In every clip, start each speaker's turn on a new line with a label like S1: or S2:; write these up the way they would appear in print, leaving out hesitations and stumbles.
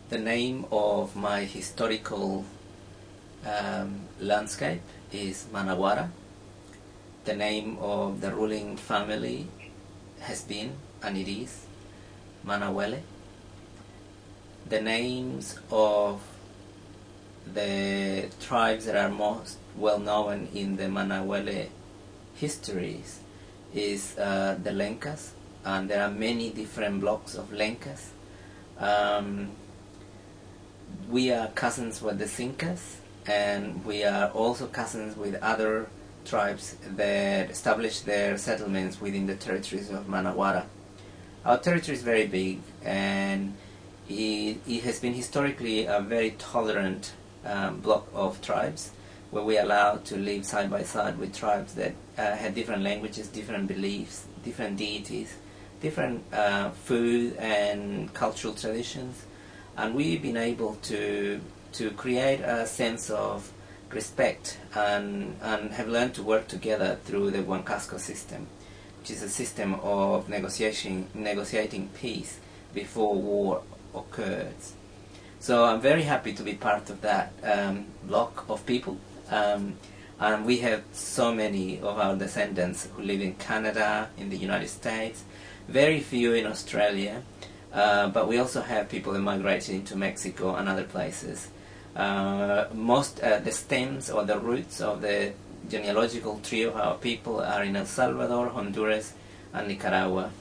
S1: The name of my historical landscape is Manawara. The name of the ruling family has been, and it is, Manawele. The names of the tribes that are most well known in the Manawele histories is the Lencas, and there are many different blocks of Lencas. We are cousins with the Sincas, and we are also cousins with other tribes that established their settlements within the territories of Manawara. Our territory is very big, and it has been historically a very tolerant block of tribes, where we are allowed to live side by side with tribes that had different languages, different beliefs, different deities, different food and cultural traditions, and we've been able to create a sense of respect and have learned to work together through the Huancasco system, which is a system of negotiating peace before war occurs. So I'm very happy to be part of that block of people, and we have so many of our descendants who live in Canada, in the United States, very few in Australia, but we also have people that migrated into Mexico and other places. The stems or the roots of the genealogical tree of our people are in El Salvador, Honduras, and Nicaragua.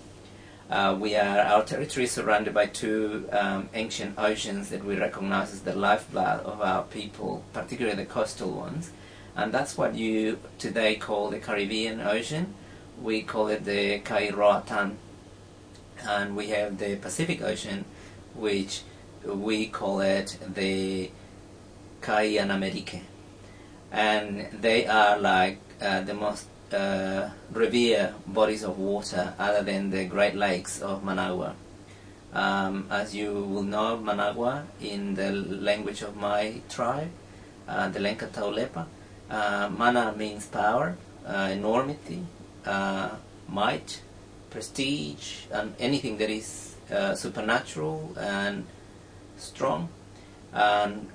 S1: Our territory is surrounded by two ancient oceans that we recognize as the lifeblood of our people, particularly the coastal ones, and that's what you today call the Caribbean Ocean. We call it the Kairoatan, and we have the Pacific Ocean, which we call it the Caian Amerique, and they are like the most revered bodies of water other than the Great Lakes of Managua. As you will know, Managua, in the language of my tribe, the Lenca Taulepa, mana means power, enormity, might, prestige, and anything that is supernatural and strong. And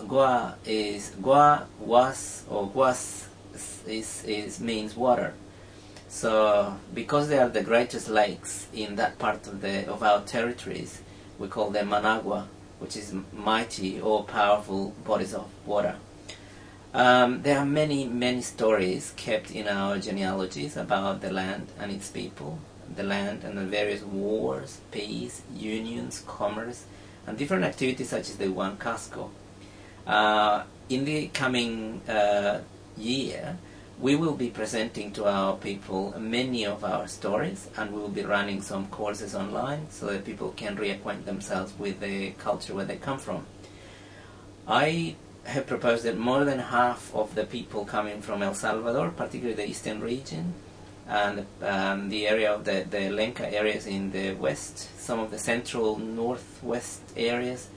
S1: Gua means water. So because they are the greatest lakes in that part of our territories, we call them Managua, which is mighty or powerful bodies of water. There are many stories kept in our genealogies about the land and its people, the land and the various wars, peace, unions, commerce, and different activities such as the Huancasco. In the coming year, we will be presenting to our people many of our stories, and we will be running some courses online so that people can reacquaint themselves with the culture where they come from. I have proposed that more than half of the people coming from El Salvador, particularly the eastern region, and the area of the Lenca areas in the west, some of the central northwest areas,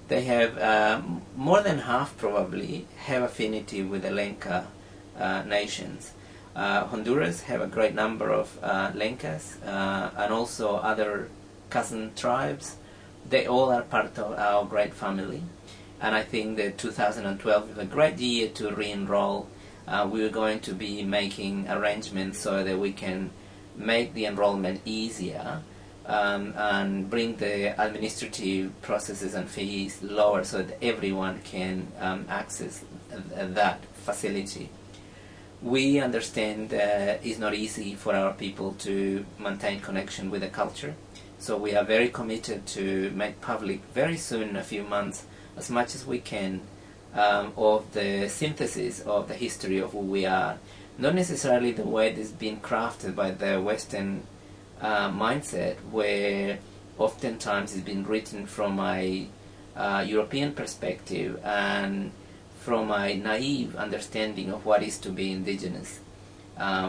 S1: they have more than half probably have affinity with the Lenca nations. Honduras have a great number of Lencas, and also other cousin tribes. They all are part of our great family, and I think that 2012 is a great year to re-enroll. We're going to be making arrangements so that we can make the enrollment easier, and bring the administrative processes and fees lower so that everyone can access that facility. We understand that it's not easy for our people to maintain connection with the culture, so we are very committed to make public very soon, in a few months, as much as we can of the synthesis of the history of who we are. Not necessarily the way it has been crafted by the Western mindset, where oftentimes it's been written from a European perspective and from a naive understanding of what is to be indigenous.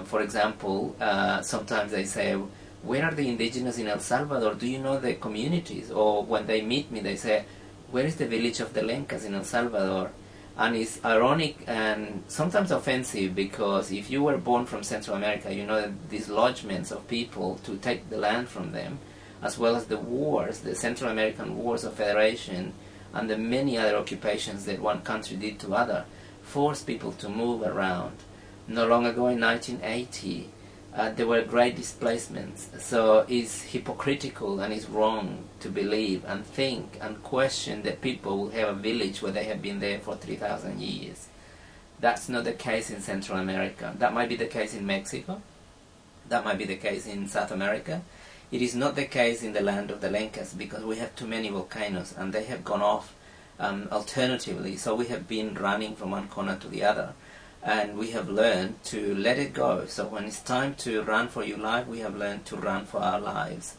S1: For example, sometimes they say, where are the indigenous in El Salvador? Do you know the communities? Or when they meet me, they say, where is the village of the Lencas in El Salvador? And it's ironic and sometimes offensive, because if you were born from Central America, you know the dislodgements of people to take the land from them, as well as the wars, the Central American Wars of Federation, and the many other occupations that one country did to other, forced people to move around. Not long ago, in 1980, there were great displacements. So it's hypocritical and it's wrong to believe and think and question that people will have a village where they have been there for 3,000 years. That's not the case in Central America. That might be the case in Mexico. That might be the case in South America. It is not the case in the land of the Lencas, because we have too many volcanoes and they have gone off alternatively. So we have been running from one corner to the other, and we have learned to let it go. So when it's time to run for your life, we have learned to run for our lives.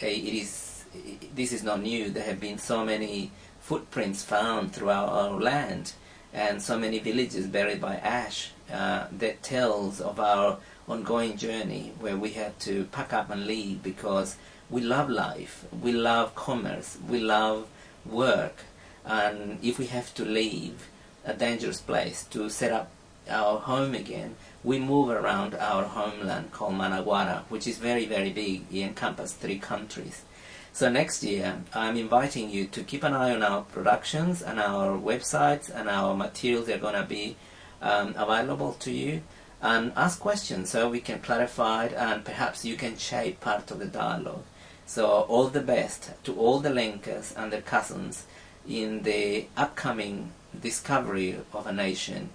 S1: This is not new. There have been so many footprints found throughout our land, and so many villages buried by ash that tells of our ongoing journey, where we had to pack up and leave because we love life, we love commerce, we love work, and if we have to leave a dangerous place to set up our home again, we move around our homeland called Managuara, which is very, very big. It encompasses 3 countries. So next year, I'm inviting you to keep an eye on our productions and our websites, and our materials are going to be available to you, and ask questions so we can clarify it, and perhaps you can shape part of the dialogue. So all the best to all the Lencas and their cousins in the upcoming discovery of a nation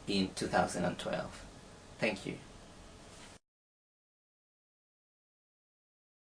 S1: in 2012. Thank you.